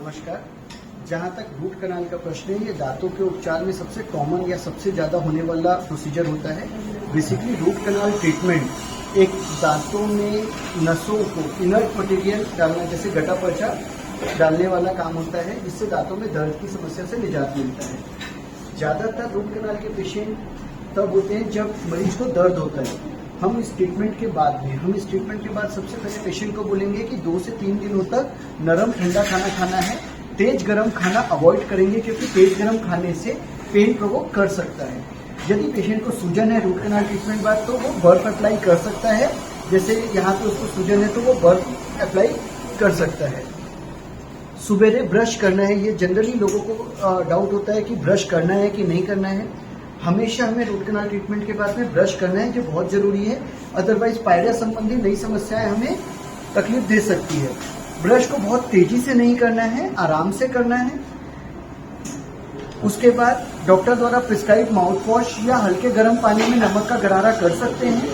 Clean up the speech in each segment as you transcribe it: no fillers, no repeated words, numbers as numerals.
नमस्कार। जहाँ तक रूट कनाल का प्रश्न है, ये दांतों के उपचार में सबसे कॉमन या सबसे ज़्यादा होने वाला प्रोसीजर होता है। बेसिकली रूट कनाल ट्रीटमेंट एक दांतों में नसों को इनर्ट मटेरियल डालना, जैसे गटा पर्चा डालने वाला काम होता है, जिससे दांतों में दर्द की समस्या से निजात मिलता है। ज़्यादातर रूट कनाल के पेशेंट तब होते हैं जब मरीज को दर्द होता है। हम इस ट्रीटमेंट के बाद सबसे पहले पेशेंट को बोलेंगे कि 2 से 3 दिनों तक नरम ठंडा खाना खाना है। तेज गरम खाना अवॉइड करेंगे, क्योंकि तेज गरम खाने से पेन प्रोवोक कर सकता है। यदि पेशेंट को सूजन है रूट कनाल ट्रीटमेंट बाद, तो वो बर्फ अप्लाई कर सकता है। जैसे यहाँ पे उसको सूजन है तो वो बर्फ अप्लाई कर सकता है। सुबेरे ब्रश करना है, ये जनरली लोगों को डाउट होता है कि ब्रश करना है कि नहीं करना है। हमेशा हमें रूट कनाल ट्रीटमेंट के बाद में ब्रश करना है, जो बहुत जरूरी है। अदरवाइज पायरिया संबंधी नई समस्याएं हमें तकलीफ दे सकती है। ब्रश को बहुत तेजी से नहीं करना है, आराम से करना है। उसके बाद डॉक्टर द्वारा प्रिस्क्राइब माउथ वॉश या हल्के गर्म पानी में नमक का गरारा कर सकते हैं।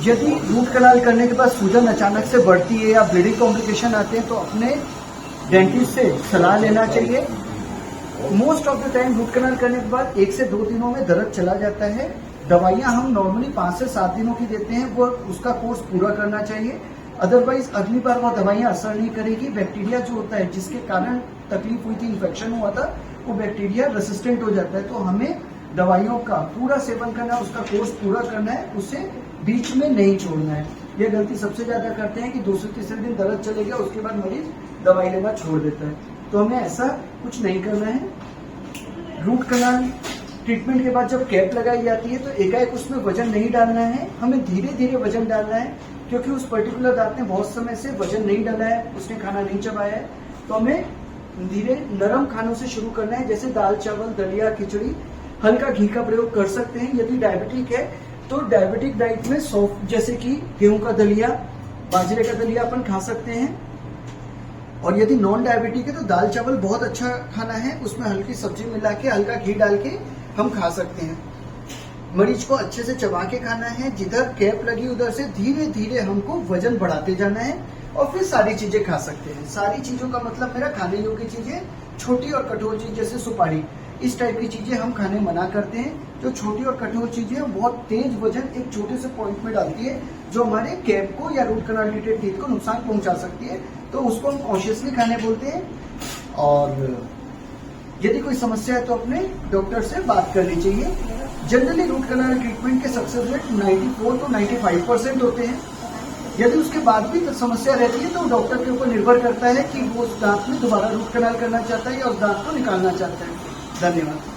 यदि रूट कनाल करने के बाद सूजन अचानक से बढ़ती है या ब्लीडिंग कॉम्प्लिकेशन आते हैं, तो अपने डेंटिस्ट से सलाह लेना चाहिए। Most of the time root canal करने के बाद 1 से 2 दिनों में दर्द चला जाता है। दवाइयां हम नॉर्मली 5 से 7 दिनों की देते हैं, वो उसका कोर्स पूरा करना चाहिए। अदरवाइज अगली बार वो दवाइयां असर नहीं करेगी। बैक्टीरिया जो होता है, जिसके कारण तकलीफ हुई थी, इन्फेक्शन हुआ था, वो बैक्टीरिया रेसिस्टेंट हो जाता है। तो हमें दवाइयों का पूरा सेवन करना है, उसका कोर्स पूरा करना है, उसे बीच में नहीं छोड़ना है। ये गलती सबसे ज्यादा करते हैं कि 2 से 3 दिन दर्द चले गया, उसके बाद मरीज दवाई लेना छोड़ देता है। तो हमें ऐसा कुछ नहीं करना है। रूट कनाल ट्रीटमेंट के बाद जब कैप लगाई जाती है, तो एकाएक उसमें वजन नहीं डालना है, हमें धीरे धीरे वजन डालना है। क्योंकि उस पर्टिकुलर दांत ने बहुत समय से वजन नहीं डाला है, उसने खाना नहीं चबाया है, तो हमें धीरे नरम खानों से शुरू करना है, जैसे दाल चावल, दलिया, खिचड़ी। हल्का घी का प्रयोग कर सकते हैं। यदि डायबिटिक है तो डायबिटिक डाइट में सॉफ्ट, जैसे कि गेहूं का दलिया, बाजरे का दलिया अपन खा सकते हैं। और यदि नॉन डायबिटिक है तो दाल चावल बहुत अच्छा खाना है, उसमें हल्की सब्जी मिला के, हल्का घी डाल के हम खा सकते हैं। मरीज को अच्छे से चबा के खाना है। जिधर कैप लगी उधर से धीरे धीरे हमको वजन बढ़ाते जाना है, और फिर सारी चीजें खा सकते हैं। सारी चीजों का मतलब मेरा खाने योग्य चीजें, छोटी और कठोर चीज जैसे सुपारी, इस टाइप की चीजें हम खाने मना करते हैं। जो छोटी और कठोर चीजें बहुत तेज वजन एक छोटे से पॉइंट में डालती है, जो हमारे कैप को या रूट कनाल रिलेटेड टीथ को नुकसान पहुंचा सकती है, तो उसको हम कॉन्शियसली खाने बोलते हैं। और यदि कोई समस्या है तो अपने डॉक्टर से बात करनी चाहिए। जनरली रूट कनाल ट्रीटमेंट के सक्सेस रेट 94 to 95% होते हैं। यदि उसके बाद भी समस्या रहती है, तो डॉक्टर के ऊपर निर्भर करता है कि वो उस दांत में दोबारा रूट कनाल करना चाहता है या उस दांत को निकालना चाहता है। धन्यवाद।